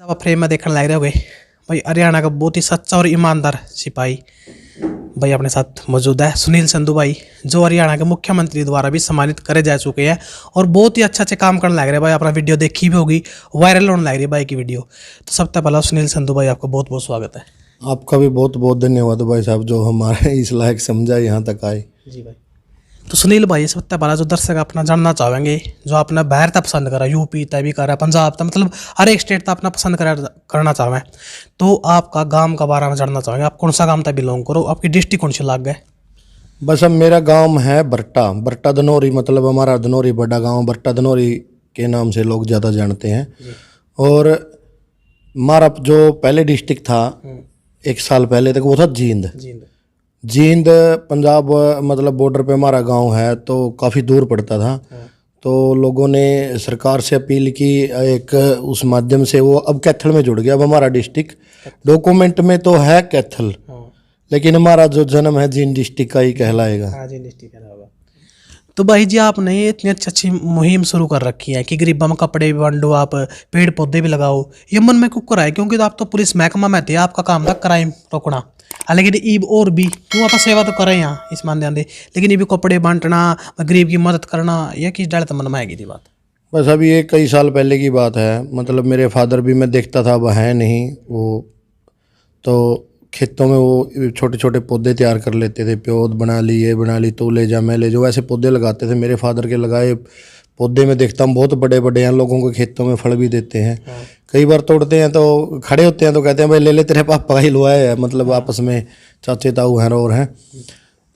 अब आप फ्रेम में देखने लग रहे होगे भाई, हरियाणा का बहुत ही सच्चा और ईमानदार सिपाही भाई अपने साथ मौजूद है, सुनील संधू भाई, जो हरियाणा के मुख्यमंत्री द्वारा भी सम्मानित करे जा चुके हैं और बहुत ही अच्छे अच्छे काम करने लग रहे हैं भाई। अपना वीडियो देखी भी होगी, वायरल होने लग रही है भाई की वीडियो। तो सबसे पहला सुनील संधू भाई आपका बहुत बहुत स्वागत है। आपका भी बहुत बहुत धन्यवाद भाई साहब, जो हमारे इस लायक समझा यहाँ तक आए। जी भाई। तो सुनील भाई सबसे पहला जो दर्शक अपना जानना चाहेंगे, जो आपने बाहर तक पसंद करा, यूपी तक भी करा, पंजाब तक, मतलब हर एक स्टेट तक अपना पसंद करना चाहें, तो आपका गांव का बारे में जानना चाहेंगे। आप कौन सा गांव तक बिलोंग करो, आपकी डिस्ट्रिक्ट कौन सी लग गए? बस अब मेरा गांव है बट्टा धनौरी, मतलब हमारा धनौरी बड़ा गांव बट्टा धनौरी के नाम से लोग ज़्यादा जानते हैं। और हमारा जो पहले डिस्ट्रिक्ट था 1 साल पहले तक, वो था जींद पंजाब, मतलब बॉर्डर पे हमारा गांव है, तो काफ़ी दूर पड़ता था। तो लोगों ने सरकार से अपील की, एक उस माध्यम से वो अब कैथल में जुड़ गया। अब हमारा डिस्ट्रिक्ट डॉक्यूमेंट में तो है कैथल, लेकिन हमारा जो जन्म है जींद डिस्ट्रिक्ट का ही कहलाएगा। तो भाई जी आपने ये इतनी अच्छी मुहिम शुरू कर रखी है कि गरीबों में कपड़े भी बांटो, आप पेड़ पौधे भी लगाओ, ये मन में क्यों कराए? क्योंकि तो आप तो पुलिस महकमा में थे, आपका काम था क्राइम रोकना, लेकिन ईब और भी क्यों आप सेवा तो करें यहाँ इस माध्यम से, लेकिन ये भी कपड़े बांटना, गरीब की मदद करना, यह किस डाले तो मन में आएगी थी बात? बस अभी ये कई साल पहले की बात है। मतलब मेरे फादर भी, मैं देखता था, वह है नहीं वो, तो खेतों में वो छोटे छोटे पौधे तैयार कर लेते थे, पौध बना ली, ये बना ली, तो ले जा मैं ले जो, ऐसे पौधे लगाते थे। मेरे फादर के लगाए पौधे में देखता हूँ बहुत बड़े बड़े हैं, लोगों के खेतों में फल भी देते हैं। कई बार तोड़ते हैं तो खड़े होते हैं तो कहते हैं भाई ले ले, तेरे पापा का ही लुआए है, मतलब आपस में चाचे ताऊ हैं और हैं।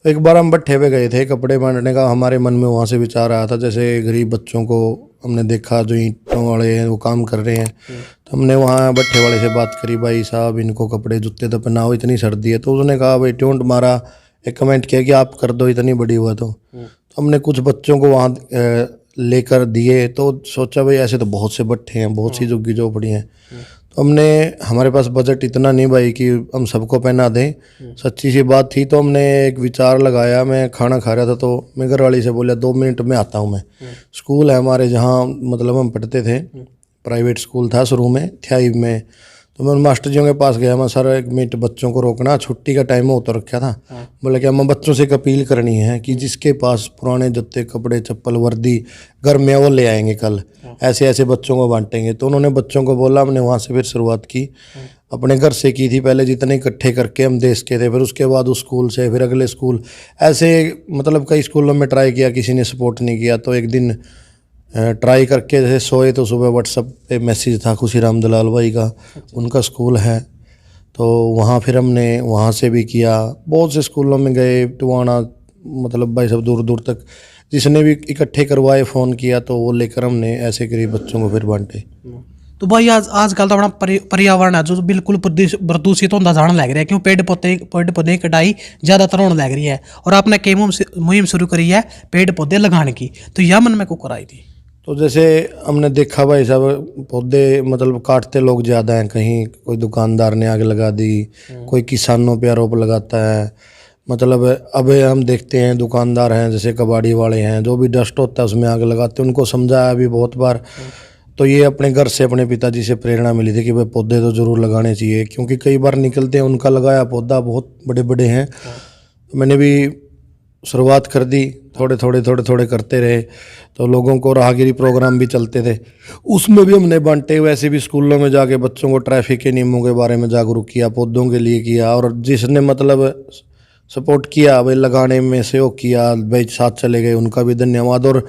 तो एक बार हम भट्ठे पे गए थे, कपड़े बांटने का हमारे मन में वहाँ से विचार आया था। जैसे गरीब बच्चों को हमने देखा जो ईंटों वाले हैं वो काम कर रहे हैं, तो हमने वहाँ भट्ठे वाले से बात करी, भाई साहब इनको कपड़े जूते तो पहनाओ, इतनी सर्दी है। तो उसने कहा भाई टोंट मारा, एक कमेंट किया कि आप कर दो, इतनी बड़ी हुआ तो हमने कुछ बच्चों को वहाँ लेकर दिए। तो सोचा भाई ऐसे तो बहुत से भट्ठे हैं, बहुत सी झुग्गी झोपड़ी हैं, तो हमने, हमारे पास बजट इतना नहीं भाई कि हम सबको पहना दें, सच्ची सी बात थी। तो हमने एक विचार लगाया, मैं खाना खा रहा था तो मैं घर वाली से बोला 2 मिनट में आता हूँ मैं। स्कूल है हमारे जहाँ मतलब हम पढ़ते थे, प्राइवेट स्कूल था शुरू में थ्याई में। तो मैं उन मास्टर जियों के पास गया, मैं सर 1 मिनट बच्चों को रोकना, छुट्टी का टाइम हो तो रखा था। बोले कि मैं बच्चों से एक अपील करनी है कि जिसके पास पुराने जूते कपड़े चप्पल वर्दी घर में वो ले आएंगे, कल ऐसे ऐसे बच्चों को बांटेंगे। तो उन्होंने बच्चों को बोला, हमने वहाँ से फिर शुरुआत की, अपने घर से की थी पहले, जितने इकट्ठे करके हम देश के थे, फिर उसके बाद उस स्कूल से, फिर अगले स्कूल, ऐसे मतलब कई स्कूलों में ट्राई किया, किसी ने सपोर्ट नहीं किया। तो एक दिन ट्राई करके जैसे सोए तो सुबह व्हाट्सएप पे मैसेज था खुशीराम दलाल भाई का, उनका स्कूल है, तो वहाँ फिर हमने वहाँ से भी किया। बहुत से स्कूलों में गए, टुवाना, मतलब भाई सब दूर दूर तक जिसने भी इकट्ठे करवाए फ़ोन किया, तो वो लेकर हमने ऐसे गरीब बच्चों को फिर बांटे। तो भाई आजकल तो अपना पर्यावरण है जो बिल्कुल प्रदूषित होता जाने लग रहा है, क्यों पेड़ पौधे की कटाई ज़्यादातर होने लग रही है, और आपने कई मुहिम शुरू करी है पेड़ पौधे लगाने की, तो यह मन में को कराई थी? तो जैसे हमने देखा भाई साहब, पौधे मतलब काटते लोग ज़्यादा हैं, कहीं कोई दुकानदार ने आग लगा दी, कोई किसानों पे आरोप लगाता है। मतलब अब हम देखते हैं दुकानदार हैं, जैसे कबाड़ी वाले हैं, जो भी डस्ट होता है उसमें आग लगाते हैं, उनको समझाया भी बहुत बार। तो ये अपने घर से, अपने पिताजी से प्रेरणा मिली थी कि भाई पौधे तो ज़रूर लगाने चाहिए, क्योंकि कई बार निकलते हैं उनका लगाया पौधा बहुत बड़े बड़े हैं। तो मैंने भी शुरुआत कर दी, थोड़े थोड़े करते रहे, तो लोगों को राहगिरी प्रोग्राम भी चलते थे, उसमें भी हमने बांटे। वैसे भी स्कूलों में जाके बच्चों को ट्रैफिक के नियमों के बारे में जागरूक किया, पौधों के लिए किया, और जिसने मतलब सपोर्ट किया भाई, लगाने में सहयोग किया भाई, साथ चले गए, उनका भी धन्यवाद। और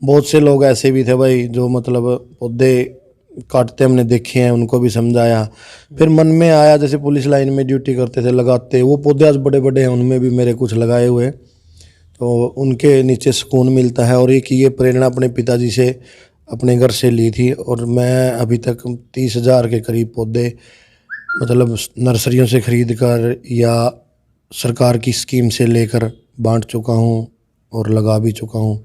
बहुत से लोग ऐसे भी थे भाई जो मतलब पौधे काटते हमने देखे हैं, उनको भी समझाया। फिर मन में आया, जैसे पुलिस लाइन में ड्यूटी करते थे, लगाते वो पौधे आज बड़े बड़े हैं, उनमें भी मेरे कुछ लगाए हुए, तो उनके नीचे सुकून मिलता है। और एक ये प्रेरणा अपने पिताजी से, अपने घर से ली थी, और मैं अभी तक 30,000 के करीब पौधे मतलब नर्सरियों से खरीद कर या सरकार की स्कीम से लेकर बांट चुका हूँ और लगा भी चुका हूँ।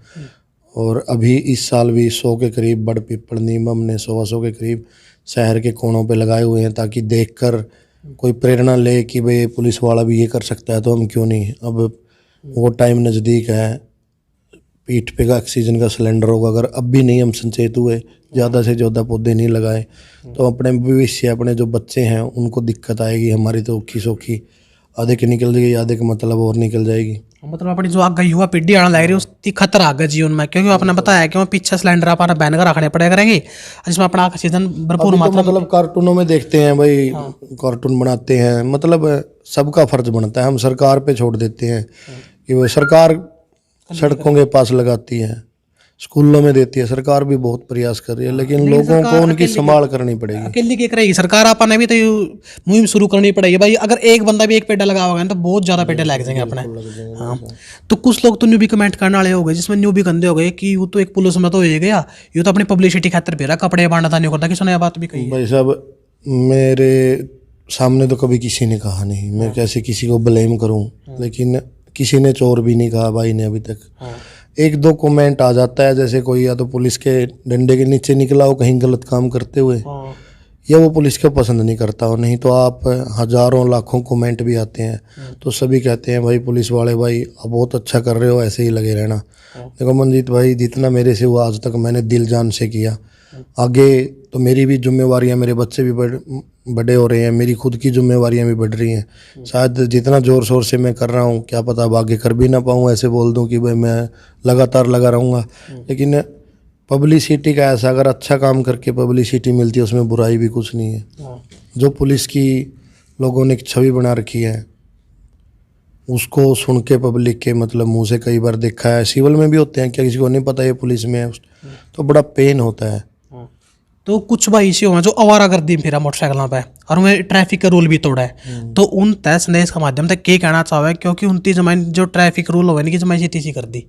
और अभी इस साल भी 100 के करीब बड़ पीपल नीम हमने 100 के करीब शहर के कोनों पे लगाए हुए हैं, ताकि देखकर कोई प्रेरणा ले कि भाई पुलिस वाला भी ये कर सकता है तो हम क्यों नहीं। अब वो टाइम नज़दीक है, पीठ पे का ऑक्सीजन का सिलेंडर होगा। अगर अब भी नहीं हम सचेत हुए, ज़्यादा से ज़्यादा पौधे नहीं लगाए, तो अपने भविष्य, अपने जो बच्चे हैं उनको दिक्कत आएगी। हमारी तो औखी सौखी आधे की निकल जाएगी, आधे का मतलब और निकल जाएगी। मतलब अपनी जो आगे युवा पीढ़ी आने लग रही है उसकी खतरा आगे जीवन में, क्योंकि आपने बताया कि वो पीछे सिलेंडर अपना बैन कर रखने पड़े करेंगे जिसमें अपना ऑक्सीजन भरपूर अभी तो मात्रा में। मतलब कार्टूनों में देखते हैं भाई, कार्टून बनाते हैं, मतलब सबका फर्ज बनता है। हम सरकार पे छोड़ देते हैं कि वो सरकार सड़कों के पास लगाती है, स्कूलों में देती है, सरकार भी बहुत प्रयास कर रही है, लेकिन लोगों को उनकी संभाल करनी पड़ेगी। अकेली क्या करेगी सरकार, अपने भी तो ये मुहिम शुरू करनी पड़ेगी भाई। अगर एक बंदा भी एक पेड़ लगाओगे ना तो बहुत ज्यादा पेड़ लग जाएंगे अपने। हाँ, तो कुछ लोग तो न्यू भी कमेंट करने वाले हो गए, जिसमें न्यू भी गंदे हो गए कि वो तो एक पुलिस में तो हो ही गया, ये तो अपनी पब्लिसिटी खातिर पे रहा, कपड़े बांटता नहीं करता। किसी ने बात भी कही? भाई साहब, मेरे सामने तो कभी किसी ने कहा नहीं, मैं कैसे किसी को ब्लेम करूं, लेकिन किसी ने चोर भी नहीं कहा भाई ने अभी तक। एक दो कमेंट आ जाता है, जैसे कोई या तो पुलिस के डंडे के नीचे निकला हो कहीं गलत काम करते हुए, या वो पुलिस को पसंद नहीं करता हो। नहीं तो आप हजारों लाखों कमेंट भी आते हैं तो सभी कहते हैं भाई पुलिस वाले भाई आप बहुत अच्छा कर रहे हो, ऐसे ही लगे रहना। देखो मंजीत भाई, जितना मेरे से हुआ आज तक मैंने दिल जान से किया। आगे तो मेरी भी जिम्मेवारियां, मेरे बच्चे भी बड़े हो रहे हैं, मेरी खुद की जिम्मेवारियां भी बढ़ रही हैं। शायद जितना ज़ोर शोर से मैं कर रहा हूं, क्या पता अब आगे कर भी ना पाऊं, ऐसे बोल दूं कि भाई मैं लगातार लगा रहूँगा। लेकिन पब्लिसिटी का ऐसा, अगर अच्छा काम करके पब्लिसिटी मिलती है उसमें बुराई भी कुछ नहीं है। जो पुलिस की लोगों ने एक छवि बना रखी है उसको सुन के पब्लिक के मतलब मुंह से कई बार देखा है, सिविल में भी होते हैं, क्या किसी को नहीं पता ये पुलिस में है, तो बड़ा पेन होता है। तो कुछ भाई ऐसे हुए जो आवारागर्दी में फिरा मोटरसाइकिलों पे और उन्हें ट्रैफिक का रूल भी तोड़ा है, तो उन तय संदेश के माध्यम से क्या कहना चाहो? क्योंकि उनकी जमाइन जो ट्रैफिक रूल हो कि जमाइन सीटी कर दी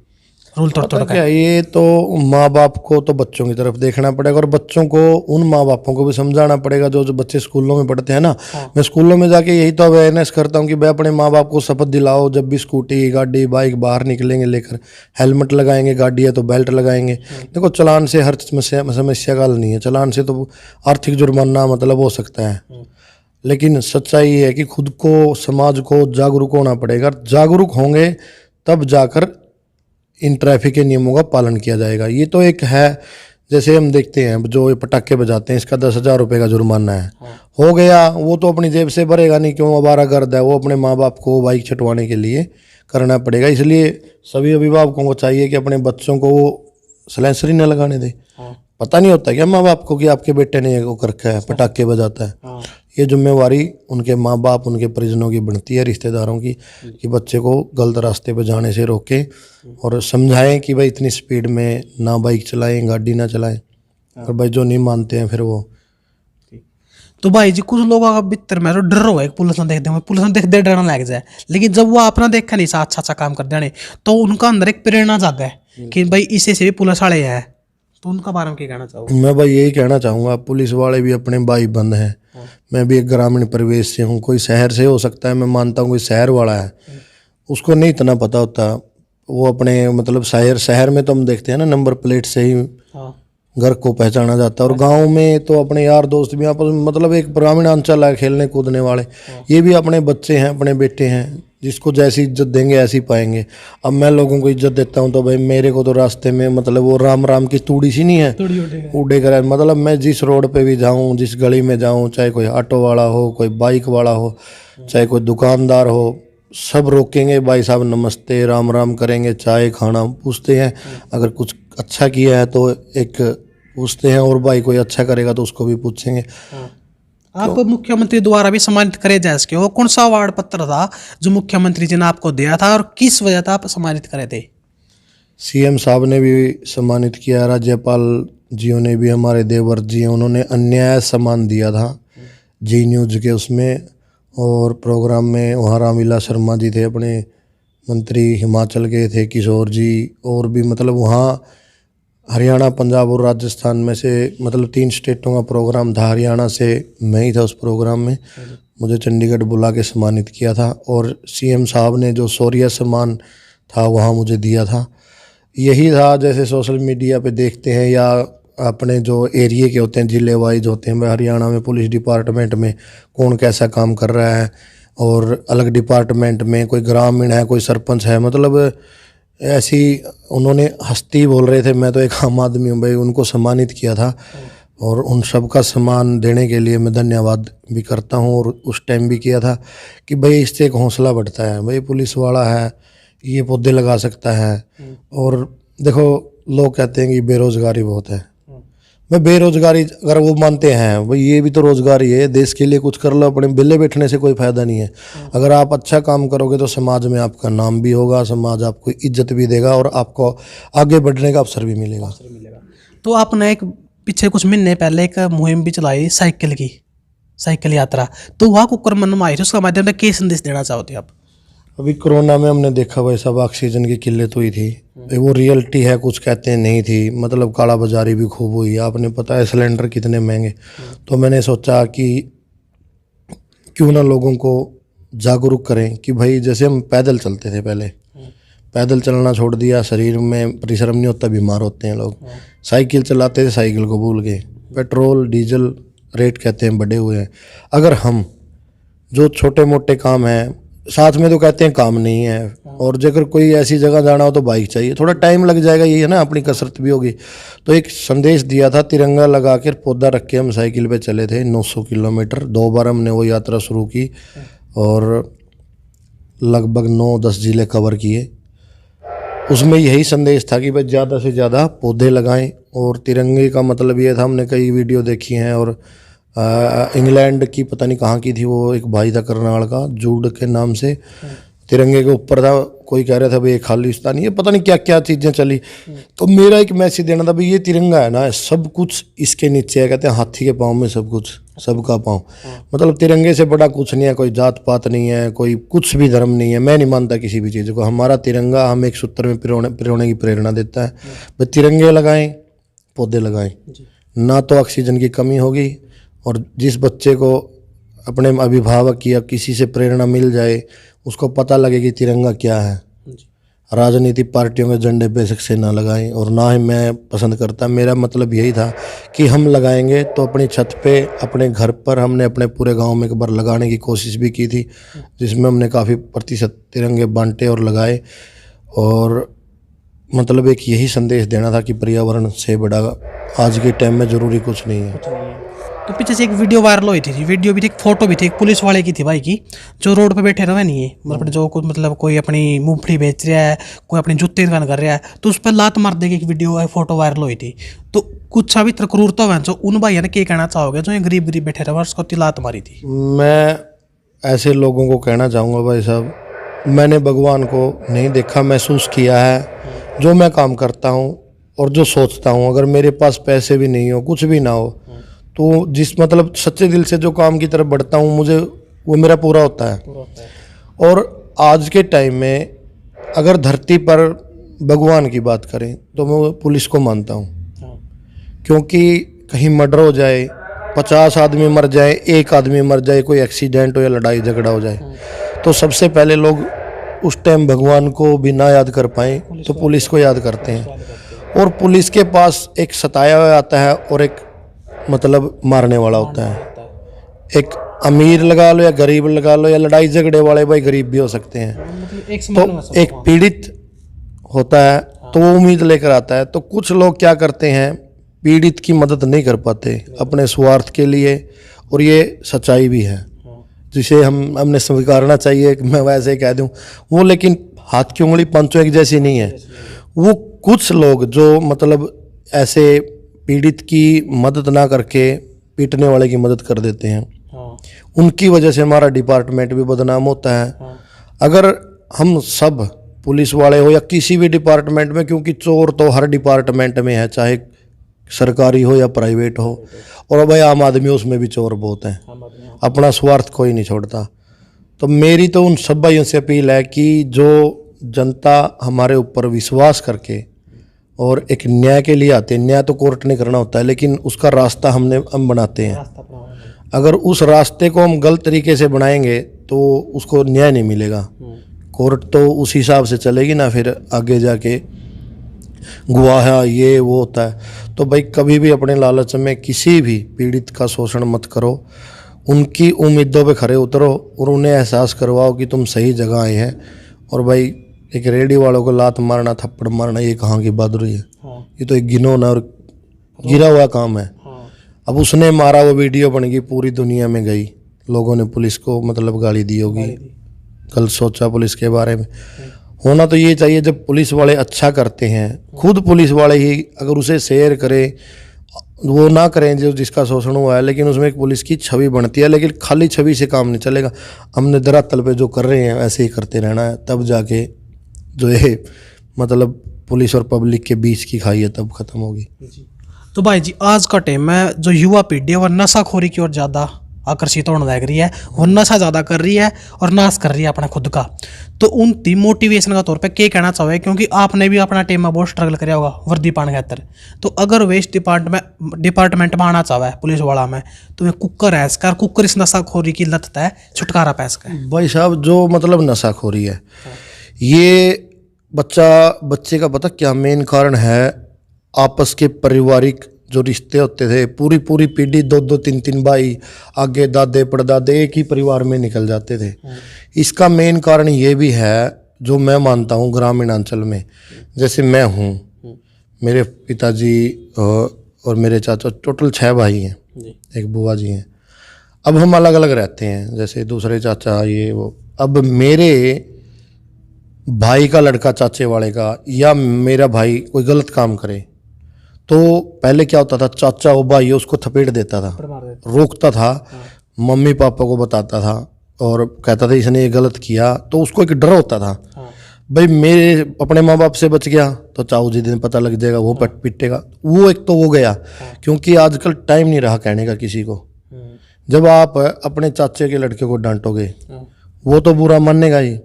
रूल तोड़ तोड़ क्या ये तो माँ बाप को तो बच्चों की तरफ देखना पड़ेगा, और बच्चों को उन माँ बापों को भी समझाना पड़ेगा जो बच्चे स्कूलों में पढ़ते हैं ना। मैं स्कूलों में जाके यही तो अवेयरनेस करता हूँ कि भाई अपने माँ बाप को शपथ दिलाओ, जब भी स्कूटी गाड़ी बाइक बाहर निकलेंगे लेकर हेलमेट लगाएंगे, गाड़ी है तो बेल्ट लगाएंगे। देखो चलान से हर समस्या का हल नहीं है, चलान से तो आर्थिक जुर्माना मतलब हो सकता है, लेकिन सच्चाई ये है कि खुद को समाज को जागरूक होना पड़ेगा। जागरूक होंगे तब जाकर इन ट्रैफिक के नियमों का पालन किया जाएगा। ये तो एक है, जैसे हम देखते हैं जो ये पटाखे बजाते हैं इसका 10,000 रुपये का जुर्माना है, हो गया, वो तो अपनी जेब से भरेगा नहीं, क्यों, आवारागर्द है वो, अपने माँ बाप को बाइक छुटवाने के लिए करना पड़ेगा। इसलिए सभी अभिभावकों को चाहिए कि अपने बच्चों को वो सलेंसर ही न लगाने दें। पता नहीं होता क्या माँ बाप को कि आपके बेटे ने वो कर रखा है, पटाखे बजाता है। ये जिम्मेवारी उनके माँ बाप, उनके परिजनों की बनती है, रिश्तेदारों की, कि बच्चे को गलत रास्ते पर जाने से रोकें और समझाएं कि भाई इतनी स्पीड में ना बाइक चलाएं, गाड़ी ना चलाएं। और भाई जो नहीं मानते हैं फिर वो। तो भाई जी कुछ लोगों का भीतर में तो डर हो है, पुलिस ने देख दे डरने लग जाए, लेकिन जब वो अपना देखा नहीं सा अच्छा अच्छा काम कर देने तो उनका अंदर एक प्रेरणा जागा है कि भाई इसे से भी पुलिस वाले हैं। तो उनका बारे में क्या कहना चाहूँगा? मैं भाई यही कहना चाहूँगा, पुलिस वाले भी अपने भाई बंद हैं। मैं भी एक ग्रामीण परिवेश से हूँ, कोई शहर से हो सकता है, मैं मानता हूँ कोई शहर वाला है उसको नहीं इतना पता होता, वो अपने मतलब शहर में तो हम देखते हैं ना नंबर प्लेट से ही घर को पहचाना जाता है, और गांव में तो अपने यार दोस्त भी आपस में, मतलब एक ग्रामीण अंचल है खेलने कूदने वाले, ये भी अपने बच्चे हैं, अपने बेटे हैं, जिसको जैसी इज्जत देंगे ऐसी पाएंगे। अब मैं लोगों को इज्जत देता हूँ तो भाई मेरे को तो रास्ते में मतलब वो राम राम की तूड़ी सी नहीं है, उड़े कर, मतलब मैं जिस रोड पे भी जाऊँ, जिस गली में जाऊँ, चाहे कोई ऑटो वाला हो, कोई बाइक वाला हो, चाहे कोई दुकानदार हो, सब रोकेंगे, भाई साहब नमस्ते, राम राम करेंगे, चाय खाना पूछते हैं, अगर कुछ अच्छा किया है तो एक पूछते हैं, और भाई कोई अच्छा करेगा तो उसको भी पूछेंगे। आप मुख्यमंत्री द्वारा भी सम्मानित करे जा सके, वो कौन सा अवार्ड पत्र था जो मुख्यमंत्री जी ने आपको दिया था और किस वजह से आप सम्मानित करे थे? सीएम साहब ने भी सम्मानित किया, राज्यपाल जियों ने भी, हमारे देवर जी हैं उन्होंने अन्याय सम्मान दिया था जी न्यूज़ के उसमें, और प्रोग्राम में वहाँ रामलीला शर्मा जी थे, अपने मंत्री हिमाचल के थे किशोर जी, और भी मतलब वहाँ हरियाणा, पंजाब और राजस्थान में से मतलब 3 स्टेटों का प्रोग्राम था। हरियाणा से मैं ही था उस प्रोग्राम में, मुझे चंडीगढ़ बुला के सम्मानित किया था, और सीएम साहब ने जो शौर्य सम्मान था वहाँ मुझे दिया था। यही था, जैसे सोशल मीडिया पे देखते हैं या अपने जो एरिया के होते हैं, जिले वाइज होते हैं, हरियाणा में पुलिस डिपार्टमेंट में कौन कैसा काम कर रहा है, और अलग डिपार्टमेंट में कोई ग्रामीण है, कोई सरपंच है, मतलब ऐसी उन्होंने हस्ती बोल रहे थे, मैं तो एक आम आदमी हूँ भाई, उनको सम्मानित किया था और उन सब का सम्मान देने के लिए मैं धन्यवाद भी करता हूँ। और उस टाइम भी किया था कि भाई इससे एक हौसला बढ़ता है, भाई पुलिस वाला है ये पौधे लगा सकता है। और देखो लोग कहते हैं कि बेरोजगारी बहुत है, मैं बेरोजगारी अगर वो मानते हैं भाई ये भी तो रोजगारी है, देश के लिए कुछ कर लो, अपने बिल्ले बैठने से कोई फायदा नहीं है। अगर आप अच्छा काम करोगे तो समाज में आपका नाम भी होगा, समाज आपको इज्जत भी देगा और आपको आगे बढ़ने का अवसर भी मिलेगा। तो आपने एक पीछे कुछ महीने पहले एक मुहिम भी चलाई साइकिल यात्रा, तो वहाँ कुकर मन में आई थी, उसका माध्यम से क्या संदेश देना चाहते आप? अभी कोरोना में हमने देखा भाई सब ऑक्सीजन की किल्लत हुई थी, वो रियलिटी है, कुछ कहते हैं नहीं थी, मतलब काला बाजारी भी खूब हुई। आपने पता है सिलेंडर कितने महंगे। तो मैंने सोचा कि क्यों ना लोगों को जागरूक करें कि भाई जैसे हम पैदल चलते थे पहले, पैदल चलना छोड़ दिया, शरीर में परिश्रम नहीं होता, बीमार होते हैं लोग। साइकिल चलाते थे, साइकिल को भूल गए। पेट्रोल डीजल रेट कहते हैं बढ़े हुए हैं। अगर हम जो छोटे मोटे काम हैं, साथ में तो कहते हैं काम नहीं है, और अगर कोई ऐसी जगह जाना हो तो बाइक चाहिए, थोड़ा टाइम लग जाएगा, ये है ना, अपनी कसरत भी होगी। तो एक संदेश दिया था, तिरंगा लगा कर पौधा रख के हम साइकिल पे चले थे 900 किलोमीटर। 2 बार हमने वो यात्रा शुरू की और लगभग 9-10 जिले कवर किए। उसमें यही संदेश था कि भाई ज़्यादा से ज़्यादा पौधे लगाएं। और तिरंगे का मतलब ये था, हमने कई वीडियो देखी हैं, और इंग्लैंड की पता नहीं कहाँ की थी, वो एक भाई था करनाल का, जूड के नाम से, तिरंगे के ऊपर था, कोई कह रहा था भाई ये खालिस्तानी, ये पता नहीं क्या क्या चीज़ें चली। तो मेरा एक मैसेज देना था भाई ये तिरंगा है ना, सब कुछ इसके नीचे है, कहते हैं हाथी के पाँव में सब कुछ, सबका पाँव। मतलब तिरंगे से बड़ा कुछ नहीं है, कोई जात पात नहीं है, कोई कुछ भी धर्म नहीं है। मैं नहीं मानता किसी भी चीज़ को, हमारा तिरंगा हम एक सूत्र में पिरोने की प्रेरणा देता है। भाई तिरंगे लगाएं, पौधे लगाएं, ना तो ऑक्सीजन की कमी होगी, और जिस बच्चे को अपने अभिभावक या किसी से प्रेरणा मिल जाए, उसको पता लगे कि तिरंगा क्या है। राजनीतिक पार्टियों के झंडे पे से ना लगाएं, और ना ही मैं पसंद करता। मेरा मतलब यही था कि हम लगाएंगे तो अपनी छत पे, अपने घर पर। हमने अपने पूरे गांव में एक बार लगाने की कोशिश भी की थी, जिसमें हमने काफ़ी प्रतिशत तिरंगे बांटे और लगाए। और मतलब एक यही संदेश देना था कि पर्यावरण से बड़ा आज के टाइम में ज़रूरी कुछ नहीं है। तो पीछे से एक वीडियो वायरल हुई थी, वीडियो भी थी, एक फोटो भी थी, एक पुलिस वाले की थी भाई की, जो रोड पे बैठे रहे नहीं है, मतलब जो कुछ मतलब कोई अपनी मूंगफली बेच रहा है, कोई अपनी जूते की दुकान कर रहा है, तो उस पर लात मार देगी एक वीडियो फोटो वायरल हुई थी। तो कुछ अभी तक क्रूरता है, जो उन भाइयों ने क्या कहना चाहोगे जो ये गरीब बैठे रहे, उसको लात मारी थी? मैं ऐसे लोगों को कहना चाहूँगा भाई साहब, मैंने भगवान को नहीं देखा, महसूस किया है। जो मैं काम करता हूँ और जो सोचता हूँ, अगर मेरे पास पैसे भी नहीं हो, कुछ भी ना हो, तो जिस मतलब सच्चे दिल से जो काम की तरफ बढ़ता हूँ, मुझे वो मेरा पूरा होता है। और आज के टाइम में अगर धरती पर भगवान की बात करें तो मैं पुलिस को मानता हूँ, क्योंकि कहीं मर्डर हो जाए, 50 आदमी मर जाए, 1 आदमी मर जाए, कोई एक्सीडेंट हो या लड़ाई झगड़ा हो जाए, तो सबसे पहले लोग उस टाइम भगवान को भी ना याद कर पाए तो पुलिस को याद करते हैं। और पुलिस के पास एक सताया हुआ आता है और एक मतलब मारने वाला होता है। एक अमीर लगा लो या गरीब लगा लो, या लड़ाई झगड़े वाले भाई गरीब भी हो सकते हैं। तो एक पीड़ित होता है तो वो उम्मीद लेकर आता है। तो कुछ लोग क्या करते हैं, पीड़ित की मदद नहीं कर पाते अपने स्वार्थ के लिए, और ये सच्चाई भी है जिसे हमने स्वीकारना चाहिए। मैं वैसे ही कह दूं वो, लेकिन हाथ की उंगली पंचों एक जैसी नहीं है। वो कुछ लोग जो मतलब ऐसे पीड़ित की मदद ना करके पीटने वाले की मदद कर देते हैं, उनकी वजह से हमारा डिपार्टमेंट भी बदनाम होता है। अगर हम सब पुलिस वाले हो या किसी भी डिपार्टमेंट में, क्योंकि चोर तो हर डिपार्टमेंट में है, चाहे सरकारी हो या प्राइवेट हो, और भाई आम आदमी उसमें भी चोर बहुत हैं, अपना स्वार्थ कोई नहीं छोड़ता। तो मेरी तो उन सब भाइयों से अपील है कि जो जनता हमारे ऊपर विश्वास करके और एक न्याय के लिए आते हैं, न्याय तो कोर्ट ने करना होता है, लेकिन उसका रास्ता हम बनाते हैं। अगर उस रास्ते को हम गलत तरीके से बनाएंगे तो उसको न्याय नहीं मिलेगा। कोर्ट तो उस हिसाब से चलेगी ना, फिर आगे जाके गवाह ये वो होता है। तो भाई कभी भी अपने लालच में किसी भी पीड़ित का शोषण मत करो, उनकी उम्मीदों पे खरे उतरो और उन्हें एहसास करवाओ कि तुम सही जगह आए हैं। और भाई एक रेडी वालों को लात मारना थप्पड़ मारना ये कहाँ की बहादुरी है? ये तो एक गिनौना और गिरा हुआ काम है। अब उसने मारा, वो वीडियो बन गई, पूरी दुनिया में गई, लोगों ने पुलिस को मतलब गाली दी होगी, कल सोचा पुलिस के बारे में। होना तो ये चाहिए, जब पुलिस वाले अच्छा करते हैं, खुद पुलिस वाले ही अगर उसे शेयर करें, वो ना करें जो जिसका शोषण हुआ है, लेकिन उसमें एक पुलिस की छवि बनती है। लेकिन खाली छवि से काम नहीं चलेगा। हमने धरातल पे जो कर रहे हैं ऐसे ही करते रहना है, तब जाके जो ये मतलब पुलिस और पब्लिक के बीच की खाई है तब खत्म होगी। तो भाई जी आज का टाइम में जो युवा पीढ़ी है वो नशाखोरी की ओर ज़्यादा आकर्षित होने लग रही है, वो नशा ज़्यादा कर रही है और नाश कर रही है अपना खुद का। तो उनकी मोटिवेशन का तौर पे क्या कहना चाहोगे, क्योंकि आपने भी अपना टाइम में बहुत स्ट्रगल किया होगा वर्दी पाने खातर। तो अगर वे इस डिपार्टमेंट में आना चाहे पुलिस वाला में, तो वे कुकर है इसका, कुकर इस नशाखोरी की लत है छुटकारा पा सके। भाई साहब जो मतलब नशाखोरी है, ये बच्चे का पता क्या मेन कारण है? आपस के पारिवारिक जो रिश्ते होते थे, पूरी पूरी पीढ़ी, दो दो तीन तीन भाई, आगे दादे परदादे एक ही परिवार में निकल जाते थे। इसका मेन कारण ये भी है जो मैं मानता हूँ ग्रामीण अंचल में। जैसे मैं हूँ, मेरे पिताजी और मेरे चाचा, टोटल 6 भाई हैं, एक बुआ जी हैं। अब हम अलग अलग रहते हैं, जैसे दूसरे चाचा ये वो। अब मेरे भाई का लड़का चाचे वाले का या मेरा भाई कोई गलत काम करे तो पहले क्या होता था, चाचा वो भाई उसको थपेट देता था, रोकता था, मम्मी पापा को बताता था और कहता था इसने ये गलत किया, तो उसको एक डर होता था भाई मेरे अपने माँ बाप से बच गया तो चाऊ जी दिन पता लग जाएगा, वो पिटेगा। वो एक तो वो गया, क्योंकि आजकल टाइम नहीं रहा कहने का किसी को। जब आप अपने चाचे के लड़के को डांटोगे वो तो बुरा मानेगा ही,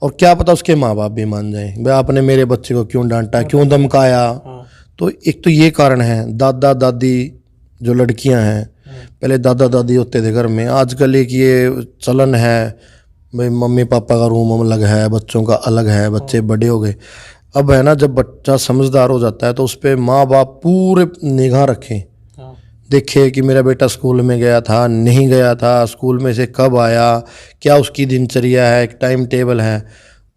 और क्या पता उसके माँ बाप भी मान जाए, भाई आपने मेरे बच्चे को क्यों डांटा, क्यों धमकाया। तो एक तो ये कारण है। दादा दादी जो लड़कियां हैं, पहले दादा दादी होते थे घर में, आजकल एक ये चलन है भाई मम्मी पापा का रूम अलग है, बच्चों का अलग है, बच्चे बड़े हो गए। अब है ना, जब बच्चा समझदार हो जाता है तो उस पर माँ बाप पूरे निगाह रखें, देखे कि मेरा बेटा स्कूल में गया था, नहीं गया था, स्कूल में से कब आया, क्या उसकी दिनचर्या है, एक टाइम टेबल है,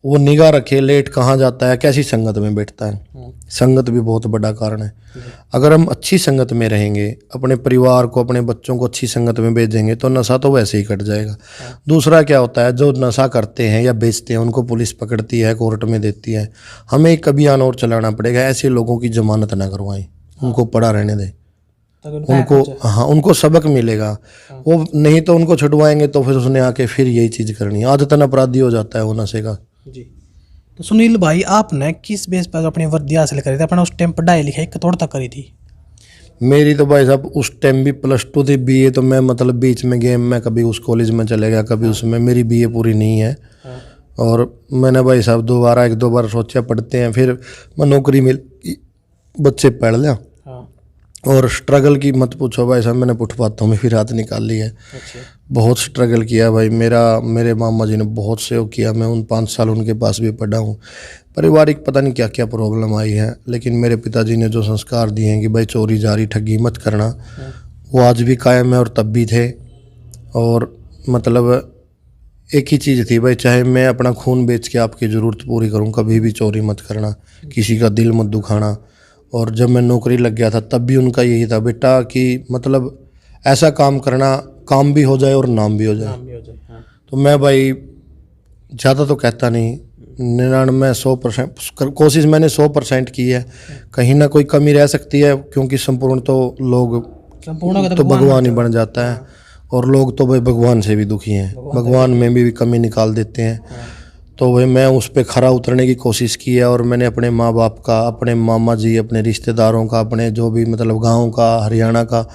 वो निगाह रखे, लेट कहाँ जाता है, कैसी संगत में बैठता है। संगत भी बहुत बड़ा कारण है। अगर हम अच्छी संगत में रहेंगे, अपने परिवार को, अपने बच्चों को अच्छी संगत में भेजेंगे तो नशा तो वैसे ही कट जाएगा। दूसरा क्या होता है, जो नशा करते हैं या बेचते हैं उनको पुलिस पकड़ती है, कोर्ट में देती है। हमें एक अभियान और चलाना पड़ेगा, ऐसे लोगों की जमानत ना करवाएं, उनको पड़ा रहने दें, उनको सबक मिलेगा। वो नहीं तो उनको छुड़वाएंगे तो फिर उसने आके फिर यही चीज़ करनी है, आदतन अपराधी हो जाता है वो नशे का। जी। तो सुनील भाई आपने किस बेस पर अपनी वर्दी हासिल करी थी, अपना उस टाइम पढ़ाई लिखाई कतोड़ तक करी थी? मेरी तो भाई साहब उस टाइम भी +2 थी, बीए तो मैं मतलब बीच में गेम में कभी उस कॉलेज में चले गया, कभी उसमें, मेरी बीए पूरी नहीं है। और मैंने भाई साहब 1-2 बार सोचा पढ़ते हैं, फिर मैं नौकरी मिल बच्चे पढ़ लिया। और स्ट्रगल की मत पूछो भाई साहब, मैंने फुटपाथों में फिर हाथ निकाल ली है। बहुत स्ट्रगल किया भाई, मेरे मामा जी ने बहुत सहयोग किया। मैं उन 5 साल उनके पास भी पढ़ा हूँ। पारिवारिक पता नहीं क्या क्या प्रॉब्लम आई है, लेकिन मेरे पिताजी ने जो संस्कार दिए हैं कि भाई चोरी जारी ठगी मत करना, वो आज भी कायम है और तब भी थे। और मतलब एक ही चीज़ थी भाई, चाहे मैं अपना खून बेच के आपकी ज़रूरत पूरी करूँ, कभी भी चोरी मत करना, किसी का दिल मत दुखाना। और जब मैं नौकरी लग गया था तब भी उनका यही था बेटा कि मतलब ऐसा काम करना, काम भी हो जाए और नाम भी हो जाए। तो मैं भाई ज़्यादा तो कहता नहीं, 99-100% कोशिश मैंने 100% की है। कहीं ना कोई कमी रह सकती है, क्योंकि संपूर्ण तो लोग तो भगवान ही बन जाता है, और लोग तो भाई भगवान से भी दुखी हैं, भगवान में भी कमी निकाल देते हैं। तो वही मैं उस पर खरा उतरने की कोशिश की है, और मैंने अपने माँ बाप का, अपने मामा जी, अपने रिश्तेदारों का, अपने जो भी मतलब गांव का, हरियाणा का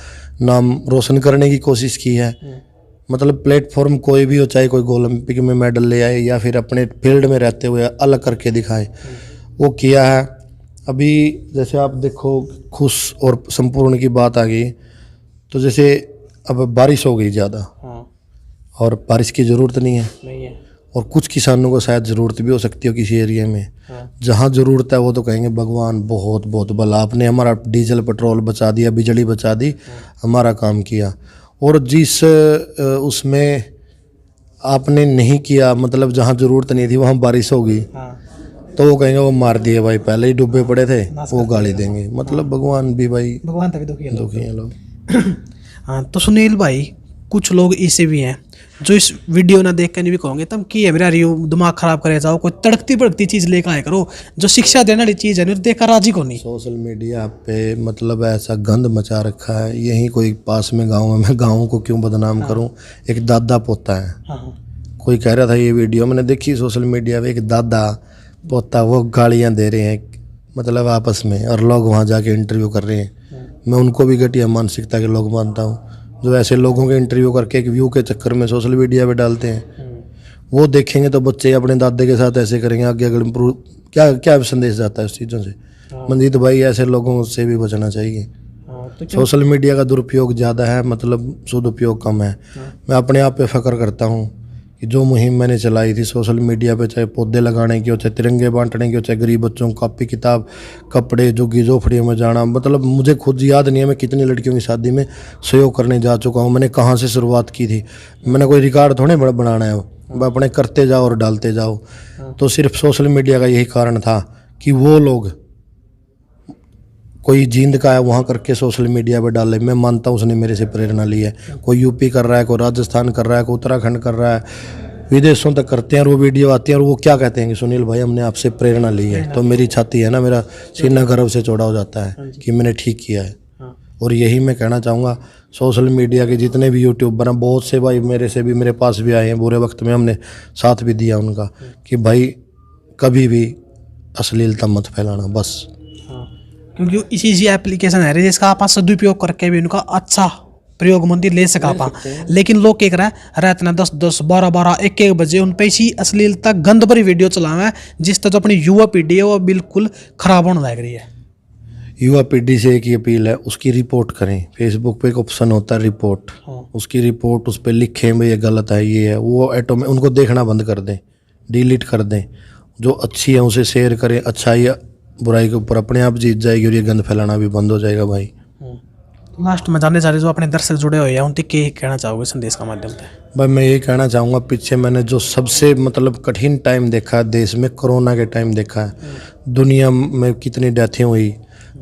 नाम रोशन करने की कोशिश की है। मतलब प्लेटफॉर्म कोई भी हो, चाहे कोई ओलंपिक में मेडल ले आए या फिर अपने फील्ड में रहते हुए अलग करके दिखाए, वो किया है। अभी जैसे आप देखो, खुश और संपूर्ण की बात आ गई, तो जैसे अब बारिश हो गई ज़्यादा, और बारिश की ज़रूरत नहीं है, और कुछ किसानों को शायद ज़रूरत भी हो सकती है किसी एरिया में। जहाँ ज़रूरत है वो तो कहेंगे भगवान बहुत बहुत भला, आपने हमारा डीजल पेट्रोल बचा दिया, बिजली बचा दी, हमारा काम किया। और जिस उसमें आपने नहीं किया, मतलब जहाँ जरूरत नहीं थी वहाँ बारिश होगी हाँ तो वो कहेंगे वो मार दिए भाई, पहले ही डूबे पड़े थे, वो गाली देंगे। मतलब भगवान भी भाई भगवान तभी दुखी है लोग। दुखी हैं लोग। हाँ तो सुनील भाई, कुछ लोग ऐसे भी हैं जो इस वीडियो ना देख कर नहीं भी कहोगे तब की है मेरा रियो दिमाग खराब करे जाओ, कोई तड़कती भड़कती चीज़ लेकर आए करो, जो शिक्षा देने वाली चीज़ है नहीं देखकर राजी को नहीं। सोशल मीडिया पे मतलब ऐसा गंद मचा रखा है। यहीं कोई पास में गांव है, मैं गाँव को क्यों बदनाम करूं। एक दादा पोता है, हाँ कोई कह रहा था, ये वीडियो मैंने देखी सोशल मीडिया पे, एक दादा पोता वो गालियां दे रहे हैं मतलब आपस में, और लोग वहां जाके इंटरव्यू कर रहे हैं। मैं उनको भी घटिया मानसिकता के लोग मानता हूँ जो ऐसे लोगों के इंटरव्यू करके एक व्यू के चक्कर में सोशल मीडिया पे डालते हैं। वो देखेंगे तो बच्चे अपने दादे के साथ ऐसे करेंगे, आगे अगर इम्प्रूव क्या क्या संदेश जाता है उस चीज़ों से। मंजीत भाई ऐसे लोगों से भी बचना चाहिए। तो सोशल मीडिया का दुरुपयोग ज़्यादा है, मतलब सदुपयोग कम है। मैं अपने आप पे फख्र करता हूँ कि जो मुहिम मैंने चलाई थी सोशल मीडिया पे, चाहे पौधे लगाने की हो, चाहे तिरंगे बांटने की हो, चाहे गरीब बच्चों को कॉपी किताब कपड़े झुग्गी झोपड़ियों में जाना, मतलब मुझे खुद याद नहीं है मैं कितनी लड़कियों की शादी में सहयोग करने जा चुका हूँ, मैंने कहाँ से शुरुआत की थी। मैंने कोई रिकॉर्ड थोड़े बनाना है, अपने करते जाओ और डालते जाओ। तो सिर्फ सोशल मीडिया का यही कारण था कि वो लोग कोई जींद का है वहाँ करके सोशल मीडिया पे डाले। मैं मानता हूँ उसने मेरे से प्रेरणा ली है। कोई यूपी कर रहा है, कोई राजस्थान कर रहा है, कोई उत्तराखंड कर रहा है, विदेशों तक करते हैं और वो वीडियो आती है और वो क्या कहते हैं कि सुनील भाई हमने आपसे प्रेरणा ली है। तो मेरी छाती है ना, मेरा सीना गर्व से चौड़ा हो जाता है कि मैंने ठीक किया है। और यही मैं कहना चाहूँगा सोशल मीडिया के जितने भी यूट्यूबर हैं, बहुत से भाई मेरे से भी मेरे पास भी आए हैं बुरे वक्त में, हमने साथ भी दिया उनका कि भाई कभी भी अश्लीलता मत फैलाना बस। क्योंकि इसी एप्लीकेशन है जिसका आप सदुपयोग करके भी उनका अच्छा प्रयोग मंदिर ले सका पा। लेकिन लोग क्या करें, रात में 10-10 12-12 1-1 बजे उन पे इसी अश्लीलता गंद भरी वीडियो चलावे, जिस तरह जो अपनी युवा पीढ़ी है वो बिल्कुल खराब होने लग रही है। युवा पीढ़ी से एक ही अपील है, उसकी रिपोर्ट करें। फेसबुक पे एक ऑप्शन होता है रिपोर्ट, उसकी रिपोर्ट उस पर लिखें भाई ये गलत है ये है, वो ऑटोमेटिक उनको देखना बंद कर दें, डिलीट कर दें। जो अच्छी है उसे शेयर करें, अच्छाई बुराई के ऊपर अपने आप जीत जाएगी और ये गंद फैलाना भी बंद हो जाएगा भाई। लास्ट में जानने जा रहे जो अपने दर्शक जुड़े हुए हैं उनसे क्या कहना चाहोगे संदेश का माध्यम से? भाई मैं ये कहना चाहूँगा, पीछे मैंने जो सबसे मतलब कठिन टाइम देखा है देश में, कोरोना के टाइम देखा है। दुनिया में कितनी डेथें हुई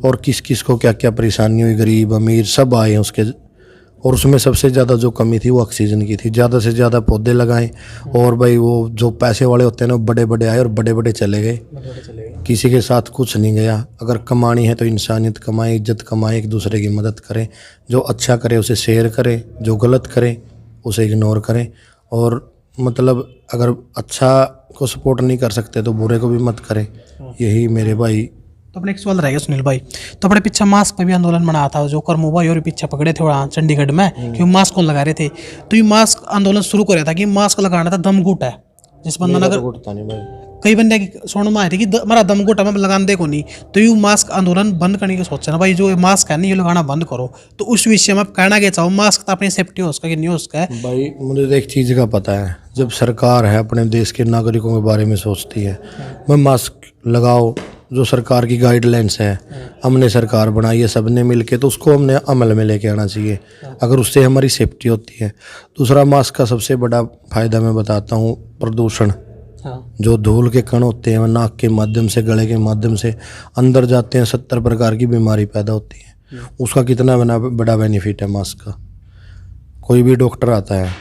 और किस किस को क्या क्या परेशानी हुई, गरीब अमीर सब आए हैं उसके। और उसमें सबसे ज़्यादा जो कमी थी वो ऑक्सीजन की थी। ज़्यादा से ज़्यादा पौधे लगाएं और भाई वो जो पैसे वाले होते हैं ना बड़े बड़े आए और बड़े बड़े चले गए, किसी के साथ कुछ नहीं गया। अगर कमानी है तो इंसानियत कमाएं, इज्जत कमाएं, एक दूसरे की मदद करें। जो अच्छा करे उसे शेयर करें, जो गलत करे उसे इग्नोर करें। और मतलब अगर अच्छा को सपोर्ट नहीं कर सकते तो बुरे को भी मत करें। यही मेरे भाई। तो अपने एक सवाल रहेगा सुनील भाई, तो अपने पीछे मास्क पे भी आंदोलन बना था जो कर्मो भाई और पीछे पकड़े थे वहाँ चंडीगढ़ में कि मास्क कौन लगा रहे थे। तो ये मास्क आंदोलन शुरू कर रहा था कि मास्क लगाना था दमघुट है, जिस बंदा अगर कई बंदे की सुनने में आए थे कि हमारा दमघुट है मैं लगाने दे को नहीं, तो ये मास्क आंदोलन बंद करने की सोचा ना भाई, जो मास्क है ना ये लगाना बंद करो। तो उस विषय में आप कहना क्या चाहो, मास्क तो अपनी सेफ्टी हो उसका कि नहीं हो उसका है? भाई मुझे एक चीज़ का पता है, जब सरकार है अपने देश के नागरिकों के बारे में सोचती है, मैं मास्क लगाओ, जो सरकार की गाइडलाइंस है हमने सरकार बनाई है सबने मिलके, तो उसको हमने अमल में लेके आना चाहिए, अगर उससे हमारी सेफ्टी होती है। दूसरा, मास्क का सबसे बड़ा फायदा मैं बताता हूँ, प्रदूषण। जो धूल के कण होते हैं नाक के माध्यम से गले के माध्यम से अंदर जाते हैं, 70 प्रकार की बीमारी पैदा होती है। उसका कितना बड़ा बेनिफिट है मास्क का। कोई भी डॉक्टर आता है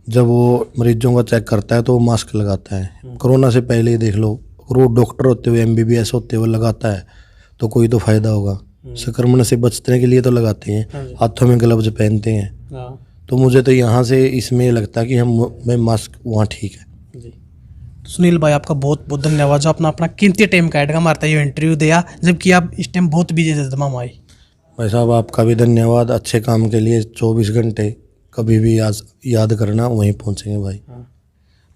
जब वो मरीजों का चेक करता है तो वो मास्क लगाता है। कोरोना से पहले ही देख लो, वो डॉक्टर होते हुए MBBS होते हुए लगाता है तो कोई तो फायदा होगा। संक्रमण से बचने के लिए तो लगाते हैं, हाथों में ग्लव्स पहनते हैं। तो मुझे तो यहाँ से इसमें लगता है कि मैं मास्क वहाँ ठीक है। सुनील भाई आपका बहुत बहुत धन्यवाद जो अपना कीमती टाइम काट का मारता है ये इंटरव्यू दिया, जबकि आप इस टाइम बहुत बिजी थे तमाम भाई। भाई साहब आपका भी धन्यवाद, अच्छे काम के लिए 24 घंटे कभी भी याद करना, वहीं पहुँचेंगे भाई।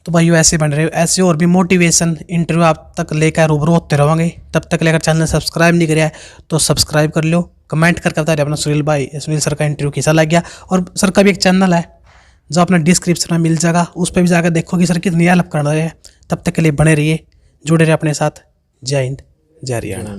तो भाई ऐसे बन रहे हो, ऐसे और भी मोटिवेशन इंटरव्यू आप तक लेकर रूबरू होते रहोगे। तब तक लेकर चैनल सब्सक्राइब नहीं करिए तो सब्सक्राइब कर लो, कमेंट करके बता रहे अपना सुनील सर का इंटरव्यू कैसा लग गया। और सर का भी एक चैनल है जो अपना डिस्क्रिप्शन में मिल जाएगा, उस पर भी जाकर देखो कि सर कितनी हेल्प कर रहे हैं। तब तक के लिए बने रहिए, जुड़े रहिए अपने साथ। जय हिंद, जय हरियाणा।